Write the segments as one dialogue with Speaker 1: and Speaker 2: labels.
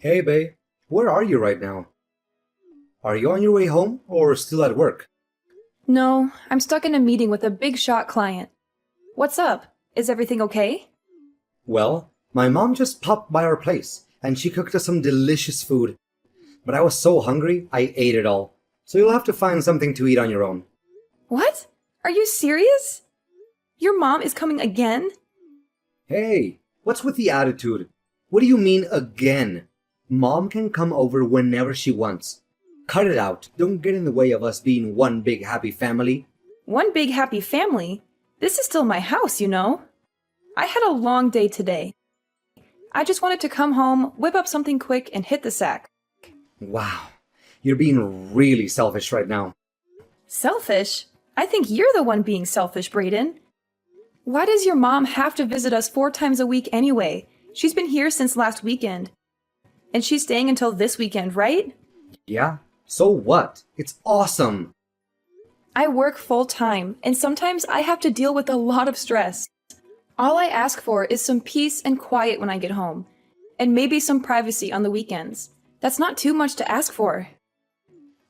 Speaker 1: Hey, babe, where are you right now? Are you on your way home or still at work?
Speaker 2: No, I'm stuck in a meeting with a big shot client. What's up? Is everything okay?
Speaker 1: Well, my mom just popped by our place and she cooked us some delicious food. But I was so hungry, I ate it all. So you'll have to find something to eat on your own.
Speaker 2: What? Are you serious? Your mom is coming again?
Speaker 1: Hey, what's with the attitude? What do you mean again? Mom can come over whenever she wants. Cut it out. Don't get in the way of us being one big happy family.
Speaker 2: One big happy family? This is still my house, you know. I had a long day today. I just wanted to come home, whip up something quick, and hit the sack.
Speaker 1: Wow, you're being really selfish right now.
Speaker 2: Selfish? I think you're the one being selfish, Brayden. Why does your mom have to visit us 4 times a week anyway? She's been here since last weekend. And she's staying until this weekend, right?
Speaker 1: Yeah? So what? It's awesome.
Speaker 2: I work full time, and sometimes I have to deal with a lot of stress. All I ask for is some peace and quiet when I get home, and maybe some privacy on the weekends. That's not too much to ask for.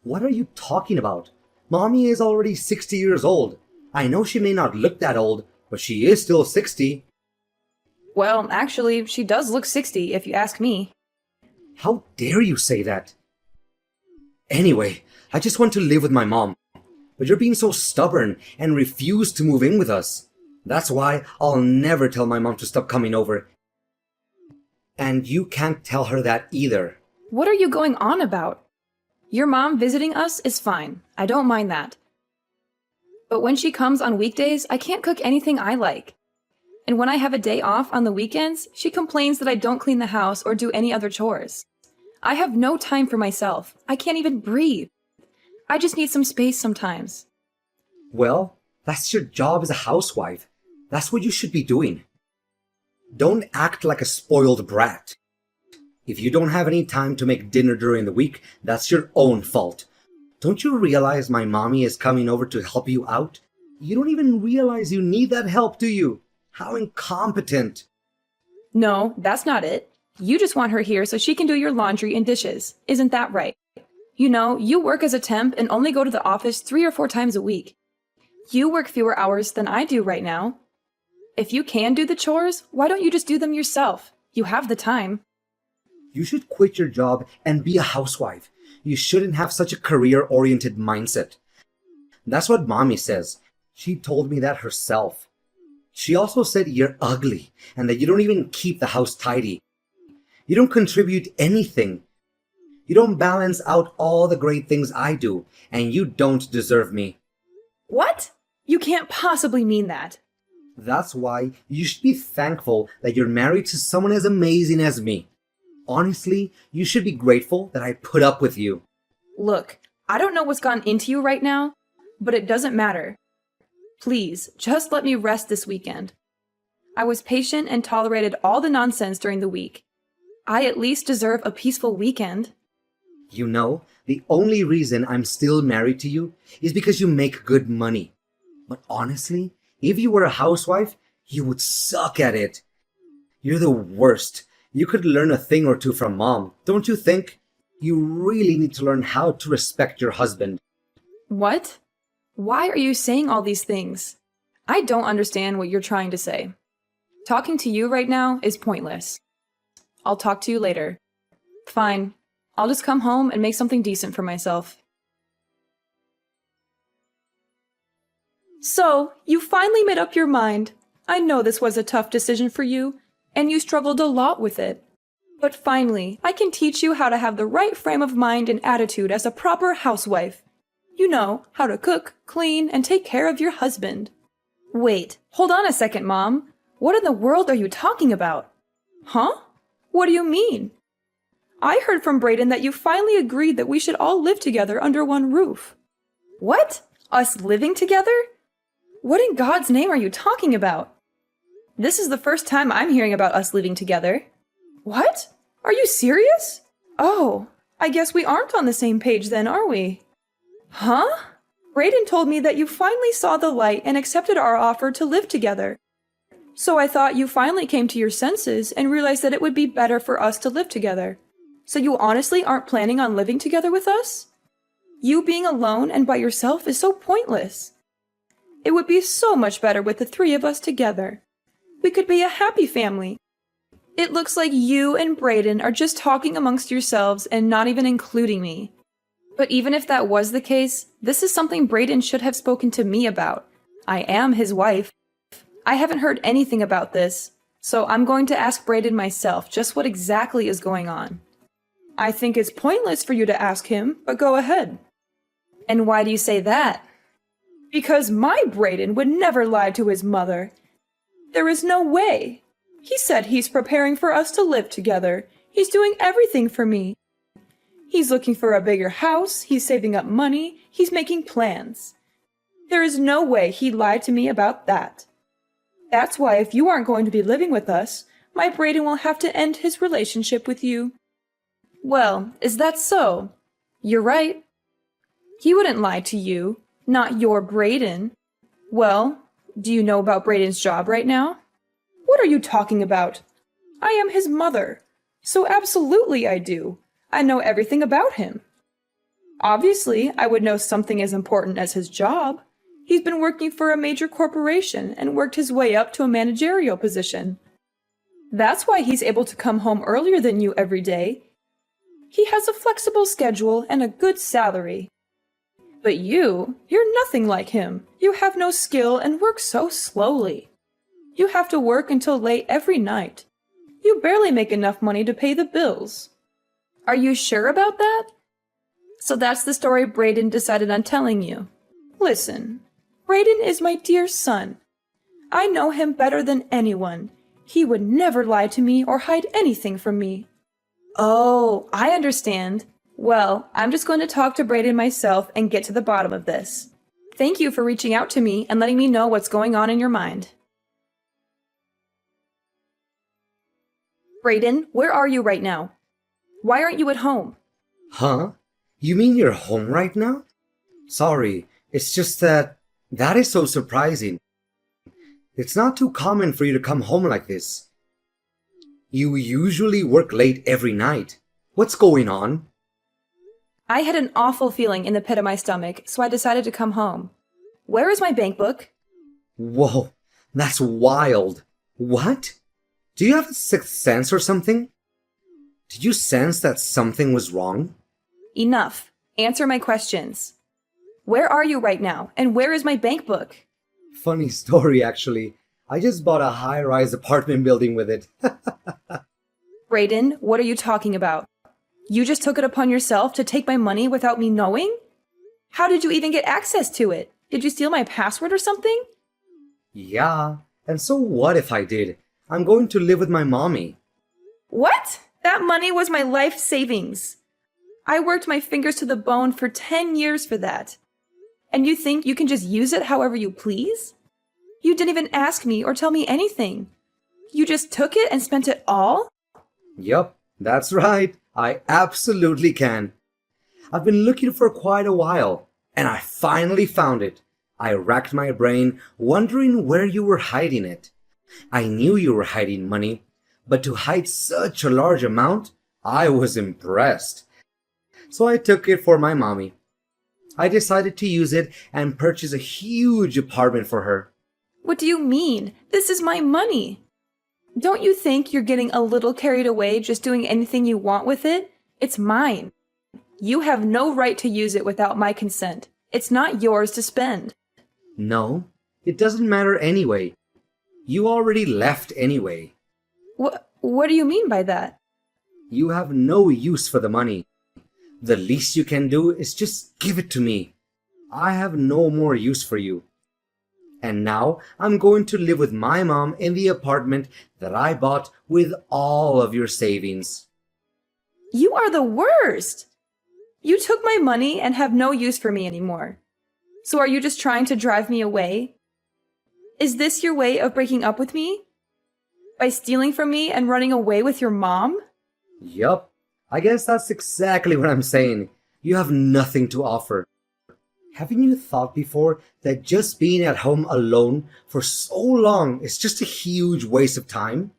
Speaker 1: What are you talking about? Mommy is already 60 years old. I know she may not look that old, but she is still 60.
Speaker 2: Well, actually, she does look 60, if you ask me.
Speaker 1: How dare you say that? Anyway, I just want to live with my mom. But you're being so stubborn and refuse to move in with us. That's why I'll never tell my mom to stop coming over. And you can't tell her that either.
Speaker 2: What are you going on about? Your mom visiting us is fine. I don't mind that. But when she comes on weekdays, I can't cook anything I like. And when I have a day off on the weekends, she complains that I don't clean the house or do any other chores. I have no time for myself. I can't even breathe. I just need some space sometimes.
Speaker 1: Well, that's your job as a housewife. That's what you should be doing. Don't act like a spoiled brat. If you don't have any time to make dinner during the week, that's your own fault. Don't you realize my mommy is coming over to help you out? You don't even realize you need that help, do you? How incompetent.
Speaker 2: No, that's not it. You just want her here so she can do your laundry and dishes. Isn't that right? You know, you work as a temp and only go to the office 3 or 4 times a week. You work fewer hours than I do right now. If you can do the chores, why don't you just do them yourself? You have the time.
Speaker 1: You should quit your job and be a housewife. You shouldn't have such a career-oriented mindset. That's what mommy says. She told me that herself. She also said you're ugly and that you don't even keep the house tidy. You don't contribute anything. You don't balance out all the great things I do, and you don't deserve me.
Speaker 2: What? You can't possibly mean that.
Speaker 1: That's why you should be thankful that you're married to someone as amazing as me. Honestly, you should be grateful that I put up with you.
Speaker 2: Look, I don't know what's gotten into you right now, but it doesn't matter. Please, just let me rest this weekend. I was patient and tolerated all the nonsense during the week. I at least deserve a peaceful weekend.
Speaker 1: You know, the only reason I'm still married to you is because you make good money. But honestly, if you were a housewife, you would suck at it. You're the worst. You could learn a thing or two from mom, don't you think? You really need to learn how to respect your husband.
Speaker 2: What? Why are you saying all these things? I don't understand what you're trying to say. Talking to you right now is pointless. I'll talk to you later. Fine. I'll just come home and make something decent for myself. So, you finally made up your mind. I know this was a tough decision for you, and you struggled a lot with it. But finally, I can teach you how to have the right frame of mind and attitude as a proper housewife. You know, how to cook, clean, and take care of your husband. Wait, hold on a second, Mom. What in the world are you talking about? Huh? What do you mean? I heard from Brayden that you finally agreed that we should all live together under one roof. What? Us living together? What in God's name are you talking about? This is the first time I'm hearing about us living together. What? Are you serious? Oh, I guess we aren't on the same page then, are we? Huh? Brayden told me that you finally saw the light and accepted our offer to live together. So I thought you finally came to your senses and realized that it would be better for us to live together. So you honestly aren't planning on living together with us? You being alone and by yourself is so pointless. It would be so much better with the three of us together. We could be a happy family. It looks like you and Brayden are just talking amongst yourselves and not even including me. But even if that was the case, this is something Brayden should have spoken to me about. I am his wife. I haven't heard anything about this, so I'm going to ask Brayden myself just what exactly is going on. I think it's pointless for you to ask him, but go ahead. And why do you say that? Because my Brayden would never lie to his mother. There is no way. He said he's preparing for us to live together. He's doing everything for me. He's looking for a bigger house, he's saving up money, he's making plans. There is no way he'd lie to me about that. That's why if you aren't going to be living with us, my Brayden will have to end his relationship with you. Well, is that so? You're right. He wouldn't lie to you, not your Brayden. Well, do you know about Brayden's job right now? What are you talking about? I am his mother, so absolutely I do. I know everything about him. Obviously, I would know something as important as his job. He's been working for a major corporation and worked his way up to a managerial position. That's why he's able to come home earlier than you every day. He has a flexible schedule and a good salary. But you're nothing like him. You have no skill and work so slowly. You have to work until late every night. You barely make enough money to pay the bills. Are you sure about that? So that's the story Brayden decided on telling you. Listen, Brayden is my dear son. I know him better than anyone. He would never lie to me or hide anything from me. Oh, I understand. Well, I'm just going to talk to Brayden myself and get to the bottom of this. Thank you for reaching out to me and letting me know what's going on in your mind. Brayden, where are you right now? Why aren't you at home?
Speaker 1: Huh? You mean you're home right now? Sorry, it's just that is so surprising. It's not too common for you to come home like this. You usually work late every night. What's going on?
Speaker 2: I had an awful feeling in the pit of my stomach, so I decided to come home. Where is my bank book?
Speaker 1: Whoa, that's wild. What? Do you have a sixth sense or something? Did you sense that something was wrong?
Speaker 2: Enough. Answer my questions. Where are you right now, and where is my bank book?
Speaker 1: Funny story, actually. I just bought a high-rise apartment building with it.
Speaker 2: Brayden, what are you talking about? You just took it upon yourself to take my money without me knowing? How did you even get access to it? Did you steal my password or something?
Speaker 1: Yeah, and so what if I did? I'm going to live with my mommy.
Speaker 2: What? That money was my life savings. I worked my fingers to the bone for 10 years for that. And you think you can just use it however you please? You didn't even ask me or tell me anything. You just took it and spent it all?
Speaker 1: Yup, that's right. I absolutely can. I've been looking for quite a while, and I finally found it. I racked my brain, wondering where you were hiding it. I knew you were hiding money, but to hide such a large amount, I was impressed. So I took it for my mommy. I decided to use it and purchase a huge apartment for her.
Speaker 2: What do you mean? This is my money. Don't you think you're getting a little carried away just doing anything you want with it? It's mine. You have no right to use it without my consent. It's not yours to spend.
Speaker 1: No, it doesn't matter anyway. You already left anyway.
Speaker 2: What do you mean by that?
Speaker 1: You have no use for the money. The least you can do is just give it to me. I have no more use for you. And now I'm going to live with my mom in the apartment that I bought with all of your savings.
Speaker 2: You are the worst! You took my money and have no use for me anymore. So are you just trying to drive me away? Is this your way of breaking up with me? By stealing from me and running away with your mom?
Speaker 1: Yup, I guess that's exactly what I'm saying. You have nothing to offer. Haven't you thought before that just being at home alone for so long is just a huge waste of time?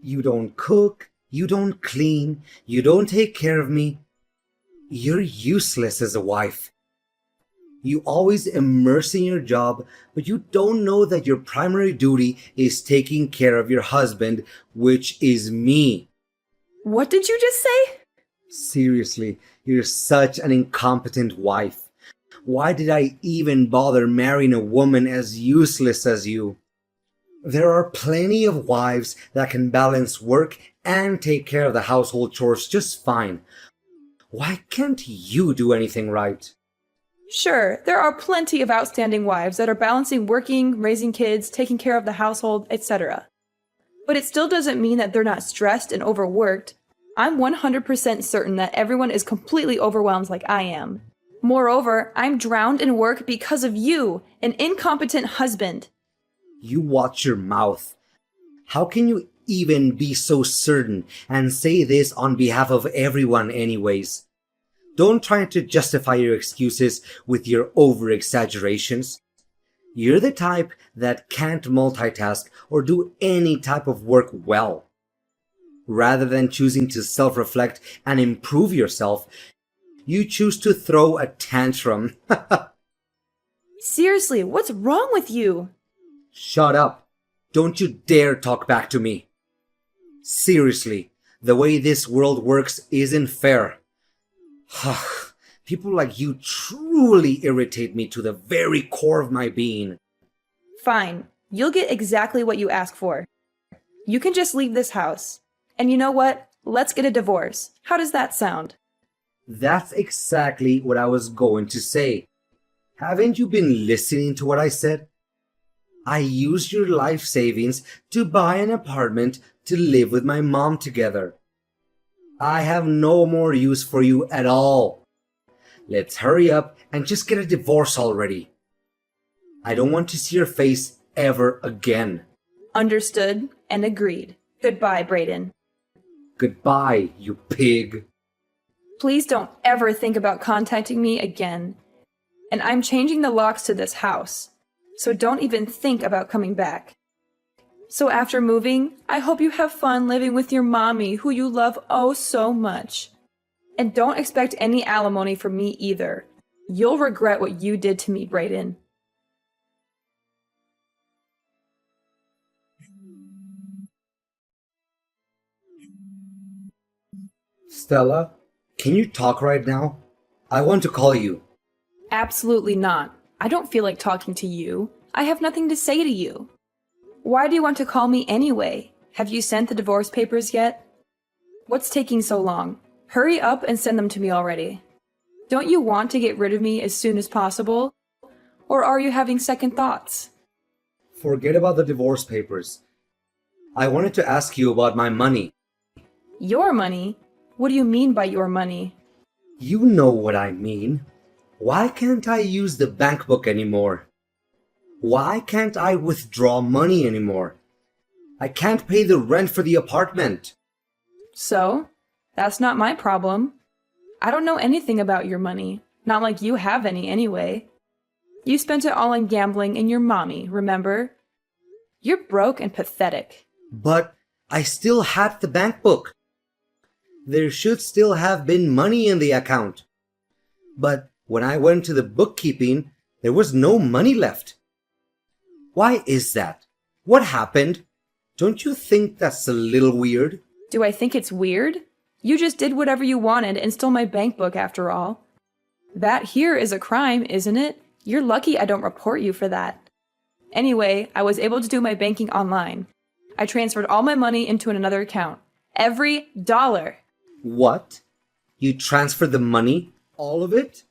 Speaker 1: You don't cook, You don't clean. You don't take care of me. You're useless as a wife. You always immerse in your job, but you don't know that your primary duty is taking care of your husband, which is me.
Speaker 2: What did you just say?
Speaker 1: Seriously, you're such an incompetent wife. Why did I even bother marrying a woman as useless as you? There are plenty of wives that can balance work and take care of the household chores just fine. Why can't you do anything right?
Speaker 2: Sure, there are plenty of outstanding wives that are balancing working, raising kids, taking care of the household, etc. But it still doesn't mean that they're not stressed and overworked. I'm 100% certain that everyone is completely overwhelmed like I am. Moreover, I'm drowned in work because of you, an incompetent husband.
Speaker 1: You watch your mouth. How can you even be so certain and say this on behalf of everyone anyways? Don't try to justify your excuses with your over-exaggerations. You're the type that can't multitask or do any type of work well. Rather than choosing to self-reflect and improve yourself, you choose to throw a tantrum.
Speaker 2: Seriously, what's wrong with you?
Speaker 1: Shut up. Don't you dare talk back to me. Seriously, the way this world works isn't fair. People like you truly irritate me to the very core of my being.
Speaker 2: Fine, you'll get exactly what you ask for. You can just leave this house. And you know what? Let's get a divorce. How does that sound?
Speaker 1: That's exactly what I was going to say. Haven't you been listening to what I said? I used your life savings to buy an apartment to live with my mom together. I have no more use for you at all. Let's hurry up and just get a divorce already. I don't want to see your face ever again.
Speaker 2: Understood and agreed. Goodbye, Brayden.
Speaker 1: Goodbye, you pig.
Speaker 2: Please don't ever think about contacting me again. And I'm changing the locks to this house, so don't even think about coming back. So after moving, I hope you have fun living with your mommy who you love oh so much. And don't expect any alimony from me either. You'll regret what you did to me, Brayden.
Speaker 1: Stella, can you talk right now? I want to call you.
Speaker 2: Absolutely not. I don't feel like talking to you. I have nothing to say to you. Why do you want to call me anyway? Have you sent the divorce papers yet? What's taking so long? Hurry up and send them to me already. Don't you want to get rid of me as soon as possible? Or are you having second thoughts?
Speaker 1: Forget about the divorce papers. I wanted to ask you about my money.
Speaker 2: Your money? What do you mean by your money?
Speaker 1: You know what I mean. Why can't I use the bank book anymore? Why can't I withdraw money anymore? I can't pay the rent for the apartment.
Speaker 2: So? That's not my problem. I don't know anything about your money. Not like you have any anyway. You spent it all on gambling and your mommy, remember? You're broke and pathetic.
Speaker 1: But I still had the bank book. There should still have been money in the account. But when I went to the bookkeeping, there was no money left. Why is that? What happened? Don't you think that's a little weird?
Speaker 2: Do I think it's weird? You just did whatever you wanted and stole my bank book after all. That here is a crime, isn't it? You're lucky I don't report you for that. Anyway, I was able to do my banking online. I transferred all my money into another account. Every dollar.
Speaker 1: What? You transferred the money? All of it?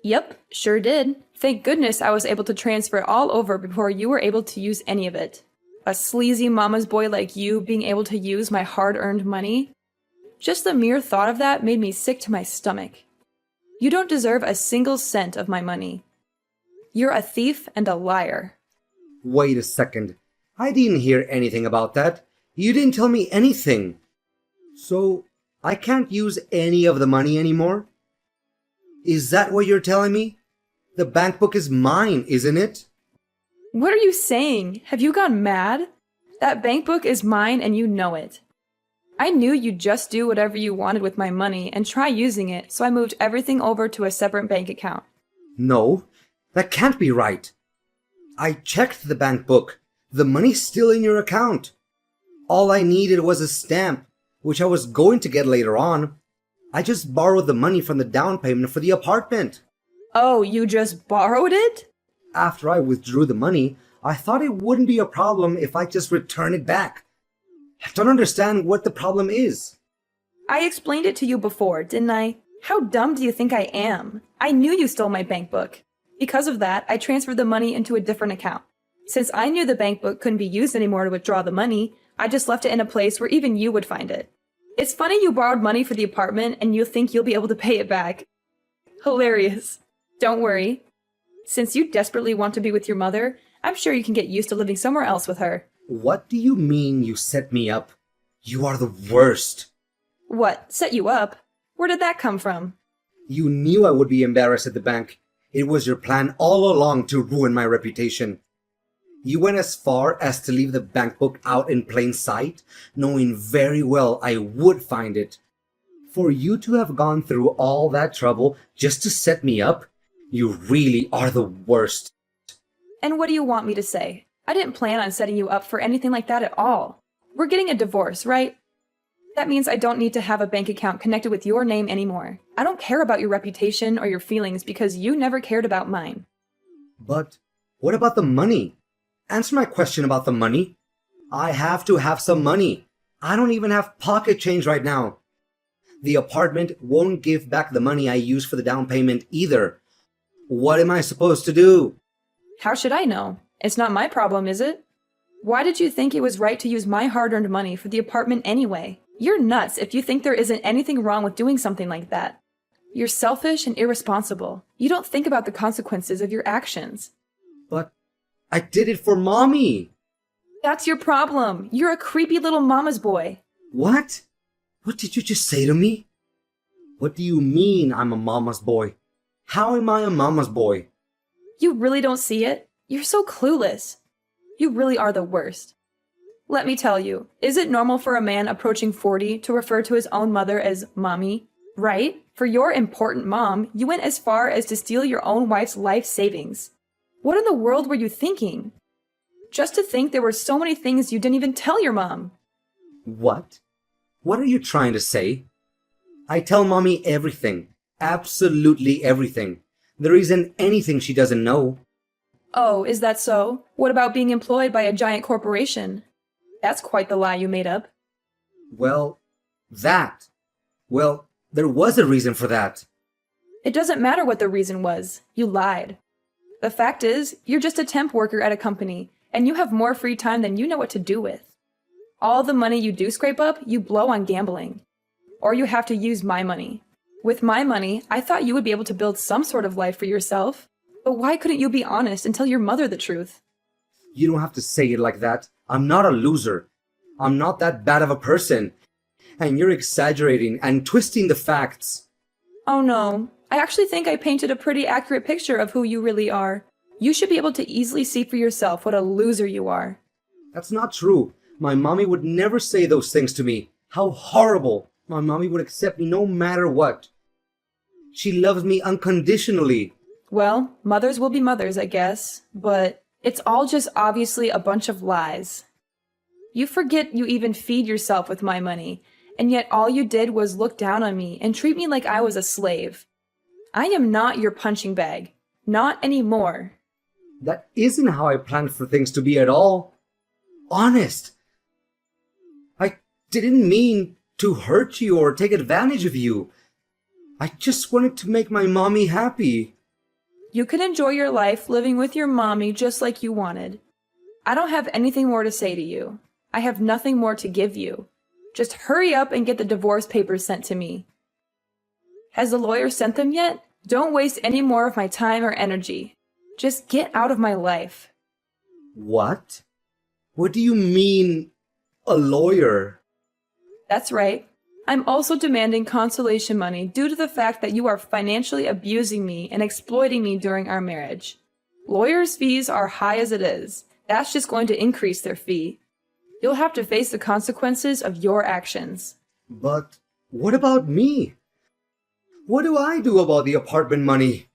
Speaker 2: Yep, sure did. Thank goodness I was able to transfer it all over before you were able to use any of it. A sleazy mama's boy like you being able to use my hard-earned money? Just the mere thought of that made me sick to my stomach. You don't deserve a single cent of my money. You're a thief and a liar.
Speaker 1: Wait a second. I didn't hear anything about that. You didn't tell me anything. So, I can't use any of the money anymore? Is that what you're telling me? The bank book is mine, isn't it?
Speaker 2: What are you saying? Have you gone mad? That bank book is mine and you know it. I knew you'd just do whatever you wanted with my money and try using it, so I moved everything over to a separate bank account.
Speaker 1: No, that can't be right. I checked the bank book. The money's still in your account. All I needed was a stamp, which I was going to get later on. I just borrowed the money from the down payment for the apartment.
Speaker 2: Oh, you just borrowed it?
Speaker 1: After I withdrew the money, I thought it wouldn't be a problem if I just return it back. I don't understand what the problem is.
Speaker 2: I explained it to you before, didn't I? How dumb do you think I am? I knew you stole my bank book. Because of that, I transferred the money into a different account. Since I knew the bank book couldn't be used anymore to withdraw the money, I just left it in a place where even you would find it. It's funny you borrowed money for the apartment and you think you'll be able to pay it back. Hilarious. Don't worry. Since you desperately want to be with your mother, I'm sure you can get used to living somewhere else with her.
Speaker 1: What do you mean you set me up? You are the worst.
Speaker 2: What, set you up? Where did that come from?
Speaker 1: You knew I would be embarrassed at the bank. It was your plan all along to ruin my reputation. You went as far as to leave the bank book out in plain sight, knowing very well I would find it. For you to have gone through all that trouble just to set me up, you really are the worst.
Speaker 2: And what do you want me to say? I didn't plan on setting you up for anything like that at all. We're getting a divorce, right? That means I don't need to have a bank account connected with your name anymore. I don't care about your reputation or your feelings because you never cared about mine.
Speaker 1: But what about the money? Answer my question about the money. I have to have some money. I don't even have pocket change right now. The apartment won't give back the money I used for the down payment either. What am I supposed to do?
Speaker 2: How should I know? It's not my problem, is it? Why did you think it was right to use my hard-earned money for the apartment anyway? You're nuts if you think there isn't anything wrong with doing something like that. You're selfish and irresponsible. You don't think about the consequences of your actions.
Speaker 1: But I did it for Mommy.
Speaker 2: That's your problem. You're a creepy little mama's boy.
Speaker 1: What? What did you just say to me? What do you mean I'm a mama's boy? How am I a mama's boy?
Speaker 2: You really don't see it? You're so clueless. You really are the worst. Let me tell you, is it normal for a man approaching 40 to refer to his own mother as mommy? Right? For your important mom, you went as far as to steal your own wife's life savings. What in the world were you thinking? Just to think there were so many things you didn't even tell your mom.
Speaker 1: What? What are you trying to say? I tell Mommy everything. Absolutely everything. There isn't anything she doesn't know.
Speaker 2: Oh, is that so? What about being employed by a giant corporation? That's quite the lie you made up.
Speaker 1: Well, there was a reason for that.
Speaker 2: It doesn't matter what the reason was. You lied. The fact is, you're just a temp worker at a company, and you have more free time than you know what to do with. All the money you do scrape up, you blow on gambling. Or you have to use my money. With my money, I thought you would be able to build some sort of life for yourself. But why couldn't you be honest and tell your mother the truth?
Speaker 1: You don't have to say it like that. I'm not a loser. I'm not that bad of a person. And you're exaggerating and twisting the facts.
Speaker 2: Oh no, I actually think I painted a pretty accurate picture of who you really are. You should be able to easily see for yourself what a loser you are.
Speaker 1: That's not true. My mommy would never say those things to me. How horrible. My mommy would accept me no matter what. She loves me unconditionally.
Speaker 2: Well, mothers will be mothers, I guess, but it's all just obviously a bunch of lies. You forget you even feed yourself with my money, and yet all you did was look down on me and treat me like I was a slave. I am not your punching bag. Not anymore.
Speaker 1: That isn't how I planned for things to be at all. Honest. I didn't mean to hurt you or take advantage of you. I just wanted to make my mommy happy.
Speaker 2: You can enjoy your life living with your mommy just like you wanted. I don't have anything more to say to you. I have nothing more to give you. Just hurry up and get the divorce papers sent to me. Has the lawyer sent them yet? Don't waste any more of my time or energy. Just get out of my life.
Speaker 1: What? What do you mean, a lawyer?
Speaker 2: That's right. I'm also demanding consolation money due to the fact that you are financially abusing me and exploiting me during our marriage. Lawyers' fees are high as it is. That's just going to increase their fee. You'll have to face the consequences of your actions.
Speaker 1: But what about me? What do I do about the apartment money?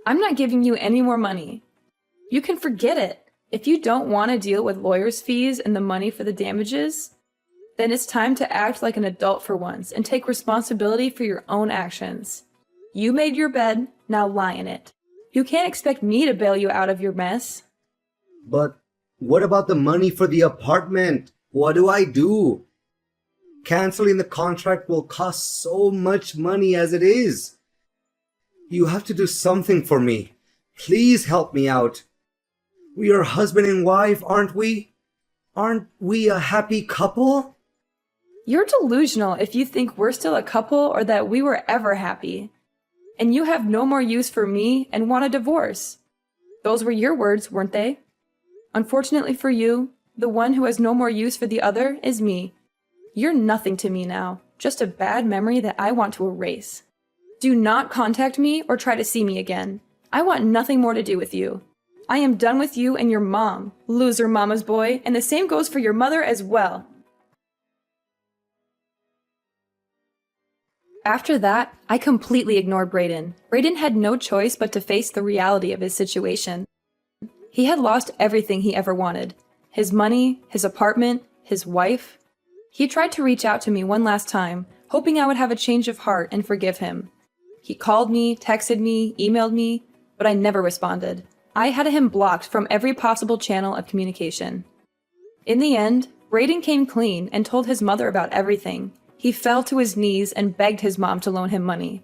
Speaker 2: I'm not giving you any more money. You can forget it. If you don't want to deal with lawyers' fees and the money for the damages, then it's time to act like an adult for once and take responsibility for your own actions. You made your bed, now lie in it. You can't expect me to bail you out of your mess.
Speaker 1: But what about the money for the apartment? What do I do? Canceling the contract will cost so much money as it is. You have to do something for me. Please help me out. We are husband and wife, aren't we? Aren't we a happy couple?
Speaker 2: You're delusional if you think we're still a couple or that we were ever happy. And you have no more use for me and want a divorce. Those were your words, weren't they? Unfortunately for you, the one who has no more use for the other is me. You're nothing to me now, just a bad memory that I want to erase. Do not contact me or try to see me again. I want nothing more to do with you. I am done with you and your mom, loser mama's boy, and the same goes for your mother as well. After that, I completely ignored Brayden. Brayden had no choice but to face the reality of his situation. He had lost everything he ever wanted. His money, his apartment, his wife. He tried to reach out to me one last time, hoping I would have a change of heart and forgive him. He called me, texted me, emailed me, but I never responded. I had him blocked from every possible channel of communication. In the end, Brayden came clean and told his mother about everything. He fell to his knees and begged his mom to loan him money.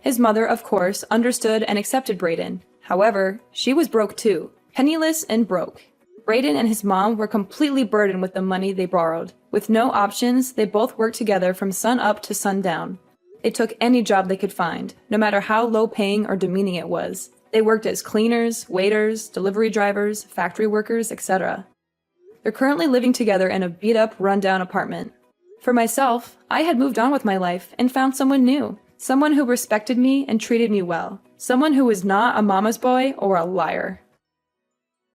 Speaker 2: His mother, of course, understood and accepted Brayden. However, she was broke too, penniless and broke. Brayden and his mom were completely burdened with the money they borrowed. With no options, they both worked together from sun up to sundown. They took any job they could find, no matter how low-paying or demeaning it was. They worked as cleaners, waiters, delivery drivers, factory workers, etc. They're currently living together in a beat-up, run-down apartment. For myself, I had moved on with my life and found someone new. Someone who respected me and treated me well. Someone who was not a mama's boy or a liar.